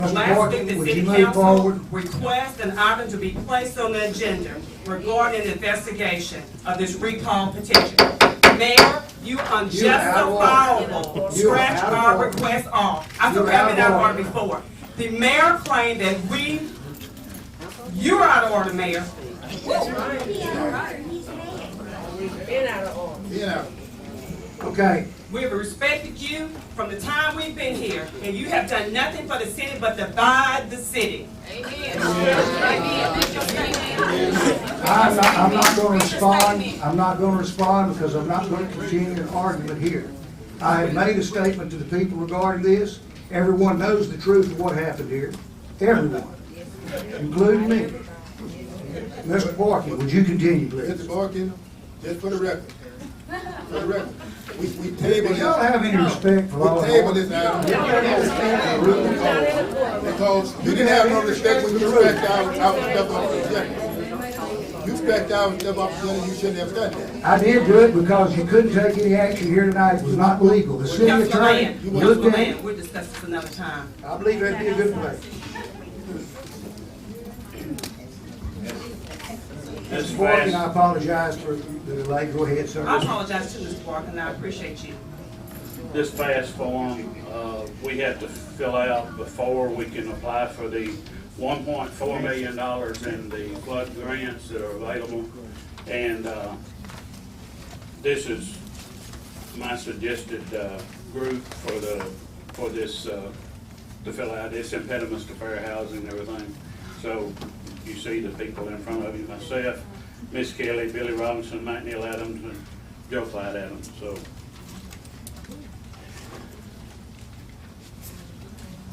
Last week, the City Council requested an item to be placed on the agenda regarding the investigation of this recall petition. Mayor, you unjustifiable scratch our request off. I took care of that order before. The mayor claimed that you're out of order, Mayor. Been out of order. Yeah. Okay. We have respected you from the time we've been here, and you have done nothing for the city but divide the city. Amen. I'm not going to respond. I'm not going to respond because I'm not going to continue an argument here. I have made a statement to the people regarding this. Everyone knows the truth of what happened here. Everyone, including me. Mr. Barkin, would you continue, please? Mr. Barkin, just for the record. For the record. We table Do this. y'all have any respect for law We and table order? this item. Because you didn't have no respect when you scratched our step off the agenda. You scratched our step off the agenda, you shouldn't have done that. I did do it because you couldn't take any action here tonight. It was not legal. The city attorney looked at it. We'll discuss this another time. I believe that'd be a good place. Mr. Barkin, I apologize for the delay. Go ahead, sir. I apologize to Mr. Barkin, I appreciate you. This fast form, we have to fill out before we can apply for the $1.4 million in the flood grants that are available. And this is my suggested group for this to fill out. It's impediments to fair housing and everything. So you see the people in front of you, myself, Miss Kelly, Billy Robinson, Mike Neal Adams, and Joe Clyde Adams. So.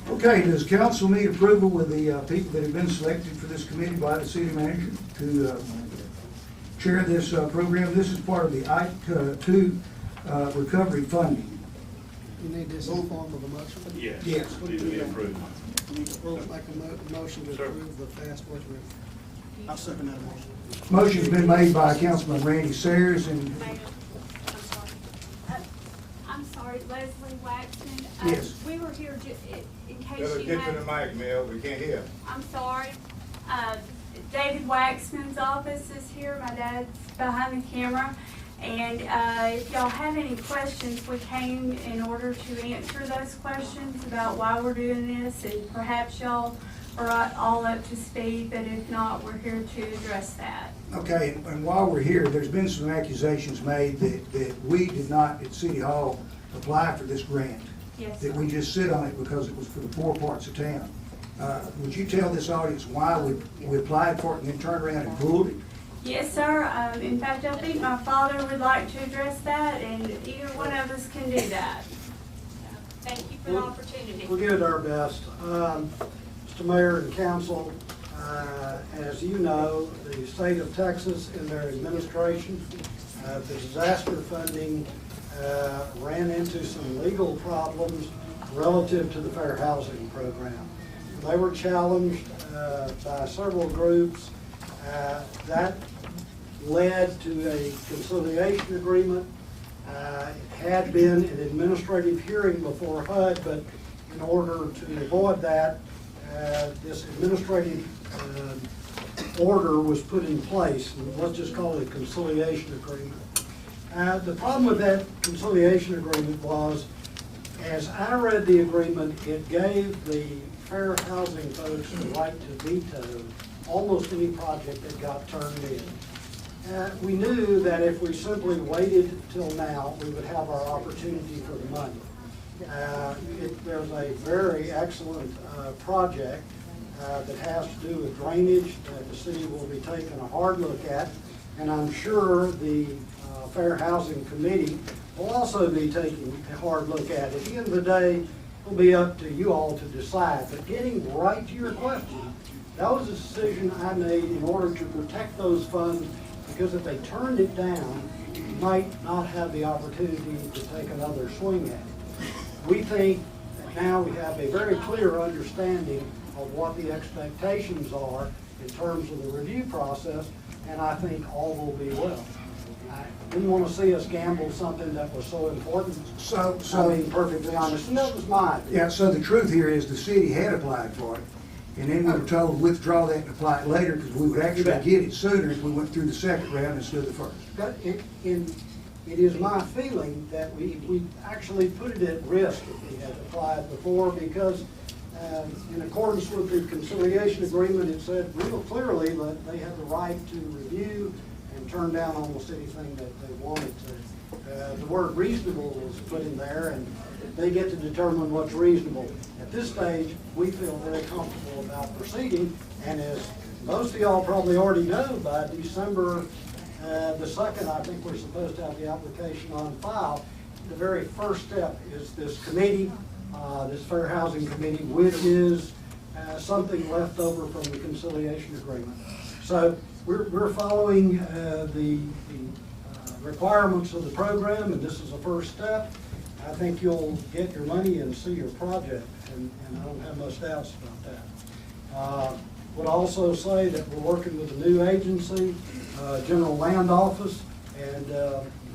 Okay, does council need approval with the people that have been selected for this committee by the city manager to chair this program? This is part of the ICA-2 recovery funding. You need this in the form of a motion? Yes. Yes. Need to be approved. We'll make a motion to approve the fast budget. I'll second that motion. Motion's been made by Councilman Randy Sayers and Mayor, I'm sorry. I'm sorry, Leslie Waxman. Yes. We were here in case Better you get to the had, mic, Mel, we can't hear. I'm sorry. David Waxman's office is here. My dad's behind the camera. And if y'all have any questions, we came in order to answer those questions about why we're doing this, and perhaps y'all are all up to speed, but if not, we're here to address that. okay, and while we're here, there's been some accusations made that we did not at City Hall apply for this grant. Yes, That sir. we just sit on it because it was for the poor parts of town. Would you tell this audience why we applied for it and then turned around and pulled it? Yes, sir. In fact, I think my father would like to address that, and either one of us can do that. Thank you for the opportunity. We'll give it our best. Mr. Mayor and Council, as you know, the state of Texas in their administration, the disaster funding ran into some legal problems relative to the fair housing program. They were challenged by several groups. That led to a conciliation agreement. It had been an administrative hearing before HUD, but in order to avoid that, this administrative order was put in place. And let's just call it a conciliation agreement. The problem with that conciliation agreement was, as I read the agreement, it gave the fair housing folks the right to veto almost any project that got turned in. We knew that if we simply waited till now, we would have our opportunity for the money. There's a very excellent project that has to do with drainage that the city will be taking a hard look at, and I'm sure the Fair Housing Committee will also be taking a hard look at it. At the end of the day, it'll be up to you all to decide. But getting right to your question, that was a decision I made in order to protect those funds, because if they turned it down, you might not have the opportunity to take another swing at it. We think that now we have a very clear understanding of what the expectations are in terms of the review process, and I think all will be well. I didn't want to see us gamble something that was so important. So, I mean, perfectly honest, and that was mine. yeah, so the truth here is the city had applied for it, and then we were told to withdraw that and apply it later, because we would actually get it sooner if we went through the second round instead of the first. But it is my feeling that we actually put it at risk if we had applied before, because in accordance with the conciliation agreement, it said real clearly that they have the right to review and turn down almost anything that they wanted to. The word reasonable was put in there, and they get to determine what's reasonable. At this stage, we feel very comfortable about proceeding, and as most of y'all probably already know, by December the 2nd, I think we're supposed to have the application on file. The very first step is this committee, this Fair Housing Committee, which is something left over from the conciliation agreement. So we're following the requirements of the program, and this is a first step. I think you'll get your money and see your project, and I don't have much doubts about that. Would also say that we're working with a new agency, General Land Office, and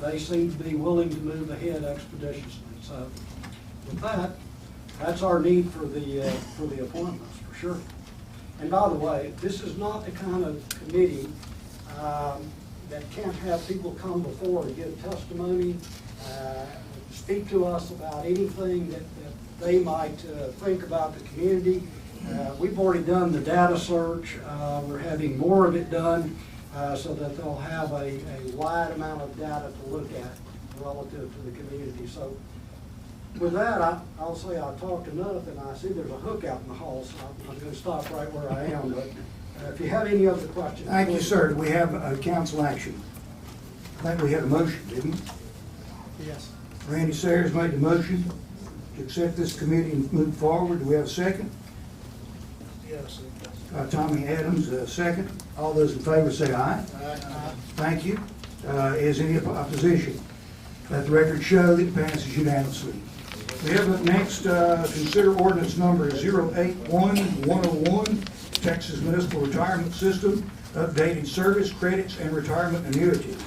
they seem to be willing to move ahead expeditiously. So with that, that's our need for the appointments, for sure. And by the way, this is not the kind of committee that can't have people come before and give testimony, speak to us about anything that they might think about the community. We've already done the data search. We're having more of it done so that they'll have a wide amount of data to look at relative to the community. So with that, I'll say I've talked enough, and I see there's a hook out in the hall, so I'm going to stop right where I am. But if you have any other questions. Thank you, sir. Do we have a council action? I think we had a motion, didn't we? Yes. Randy Sayers made the motion to accept this committee and move forward. Do we have a second? Yes. Tommy Adams, second. All those in favor say aye. Aye. Thank you. Is any opposition? Let the record show that it passes unanimously. We have up next, consider ordinance number 081-101, Texas Municipal Retirement System, updated service credits and retirement annuities.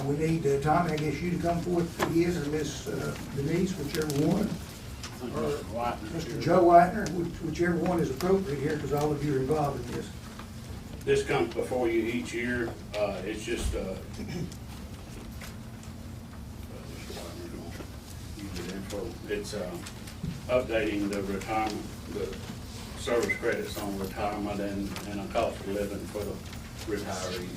We need, Tommy, I guess you to come forth again, or Miss Denise, whichever one. Or Mr. Joe Whitener, whichever one is appropriate here, because all of you are involved in this. This comes before you each year. It's just, it's updating the retirement, the service credits on retirement and a cost of living for the retirees.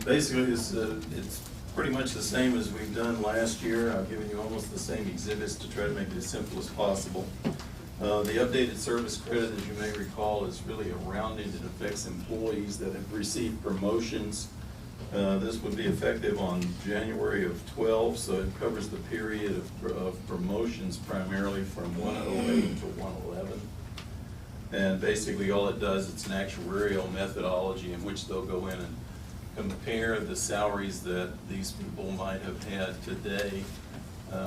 Basically, it's pretty much the same as we've done last year. I've given you almost the same exhibits to try to make it as simple as possible. The updated service credit, as you may recall, is really a rounding. It affects employees that have received promotions. This would be effective on January of 12, so it covers the period of promotions primarily from 108 to 111. And basically all it does, it's an actuarial methodology in which they'll go in and compare the salaries that these people might have had today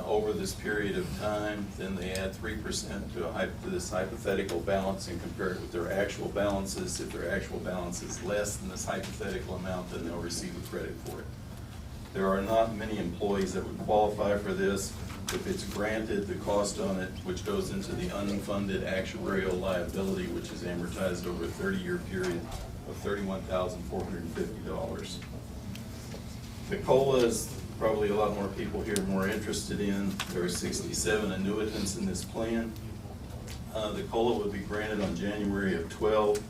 over this period of time. Then they add 3% to this hypothetical balance and compare it with their actual balances. If their actual balance is less than this hypothetical amount, then they'll receive a credit for it. There are not many employees that would qualify for this. If it's granted, the cost on it, which goes into the unfunded actuarial liability, which is amortized over a 30-year period, of $31,450. The COLA is probably a lot more people here more interested in. There are 67 annuitants in this plan. The COLA would be granted on January of 12.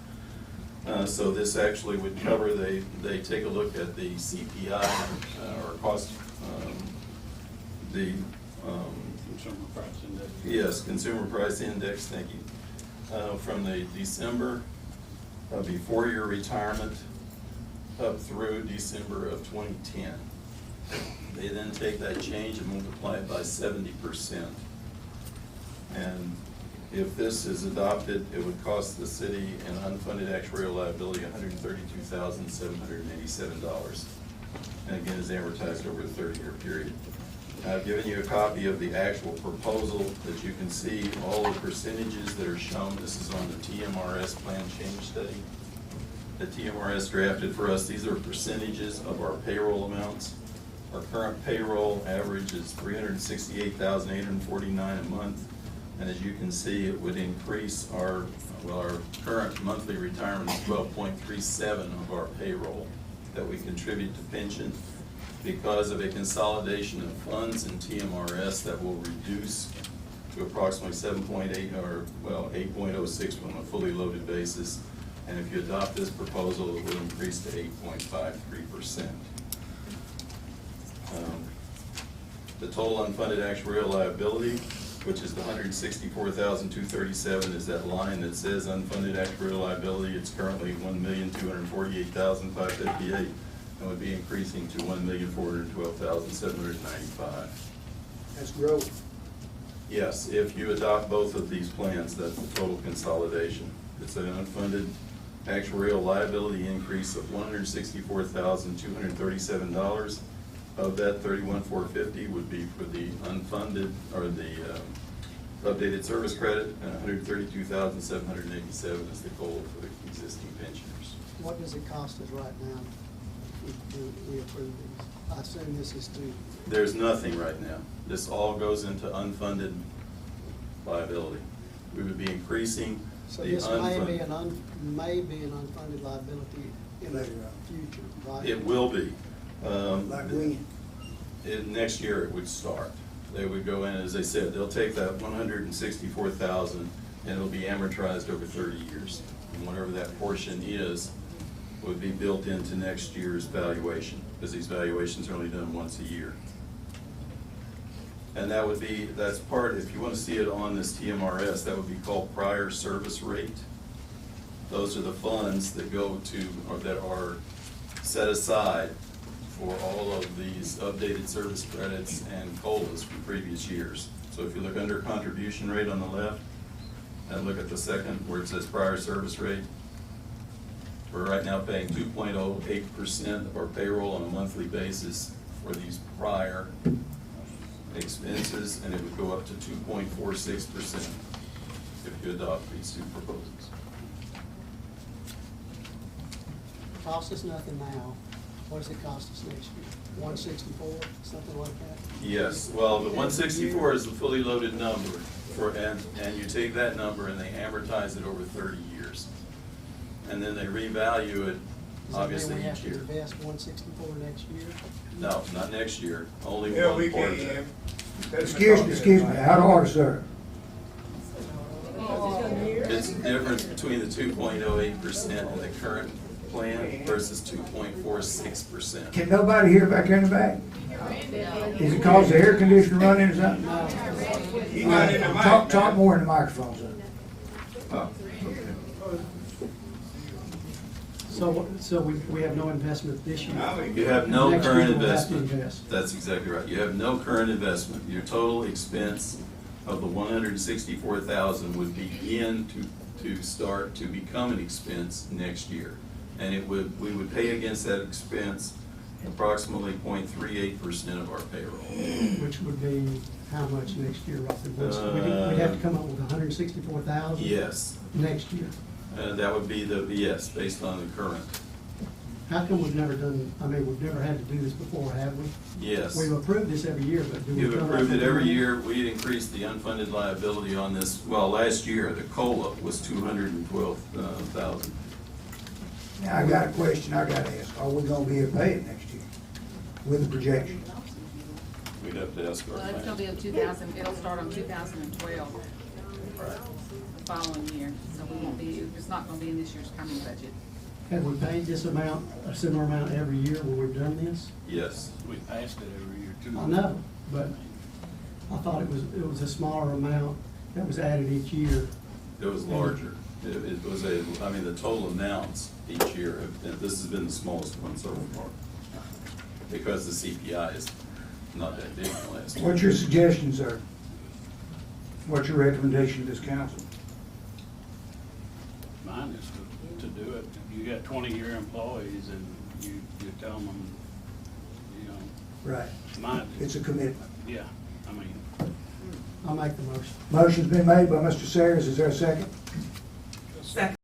So this actually would cover, they take a look at the CPI or cost, Consumer Price Index. Yes, Consumer Price Index, thank you. From the December before your retirement up through December of 2010. They then take that change and multiply it by 70%. And if this is adopted, it would cost the city an unfunded actuarial liability $132,787. and again is amortized over a 30-year period. I've given you a copy of the actual proposal that you can see all the percentages that are shown. This is on the TMRS plan change study. The TMRS drafted for us. These are percentages of our payroll amounts. Our current payroll average is $368,849 a month. And as you can see, it would increase our current monthly retirement is 12.37 of our payroll that we contribute to pension. Because of a consolidation of funds in TMRS, that will reduce to approximately 7.8 or 8.06 on a fully loaded basis. And if you adopt this proposal, it will increase to 8.53%. The total unfunded actuarial liability, which is the $164,237, is that line that says unfunded actuarial liability. It's currently $1,248,558. And would be increasing to $1,412,795. That's growth. Yes, if you adopt both of these plans, that's the total consolidation. It's an unfunded actuarial liability increase of $164,237. Of that, $31,450 would be for the unfunded or the updated service credit, and $132,787 is the COLA for the existing pensioners. What does it cost us right now if we approve these? I assume this is to, There's nothing right now. This all goes into unfunded liability. We would be increasing so the this may be unfunded. may be an unfunded liability in the Later on. future, right? It will be. Like when? Next year it would start. They would go in, as I said, they'll take that $164,000 and it'll be amortized over 30 years. And whatever that portion is, would be built into next year's valuation, because these valuations are only done once a year. And that would be, that's part, if you want to see it on this TMRS, that would be called prior service rate. Those are the funds that go to, or that are set aside for all of these updated service credits and COLAs from previous years. So if you look under contribution rate on the left, and look at the second where it says prior service rate, we're right now paying 2.08% of our payroll on a monthly basis for these prior expenses, and it would go up to 2.46% if you adopt these two proposals. Costs us nothing now. What does it cost us next year? 164, something like that? Yes, well, the 164 is the fully loaded number and you take that number and they amortize it over 30 years. And then they revalue it, obviously, each year. Does that mean we have to invest 164 next year? No, not next year, only Yeah, one we portion. can. Excuse me, out of order, sir. It's the difference between the 2.08% and the current plan versus 2.46%. Can nobody hear back there in the back? Is it cause the air conditioner running or something? He got in the mic. Talk more in the microphone, sir. So we have no investment this year? You have no Next year current we'll have to investment. invest. That's exactly right. You have no current investment. Your total expense of the $164,000 would begin to start to become an expense next year. And we would pay against that expense approximately 0.38% of our payroll. Which would be how much next year roughly? We'd have to come up with 164,000? Yes, Next year. that would be yes, based on the current. How come we've never done, we've never had to do this before, have we? Yes. We've approved this every year, but do we? You've come up approved it with every money? year. We'd increased the unfunded liability on this, well, last year, the COLA was $212,000. Now, I got a question I gotta ask. Are we gonna be able to pay it next year with the projection? We'd have to ask our Well, it's gonna be in 2000, it'll start on 2012, Right. the following year, so we won't be, it's not gonna be in this year's coming budget. Have we paid this amount, a similar amount every year when we've done this? Yes. We passed it every year too. I know, but I thought it was a smaller amount that was added each year. It was larger. It was the total amounts each year, this has been the smallest one so far. Because the CPI is not that big in the last year. What's your suggestion, sir? What's your recommendation to this council? Mine is to do it. You got 20-year employees and you tell them you know, Right. my, It's a commitment. yeah, I mean. I'll make the motion. Motion's been made by Mr. Sayers. Is there a second? Second.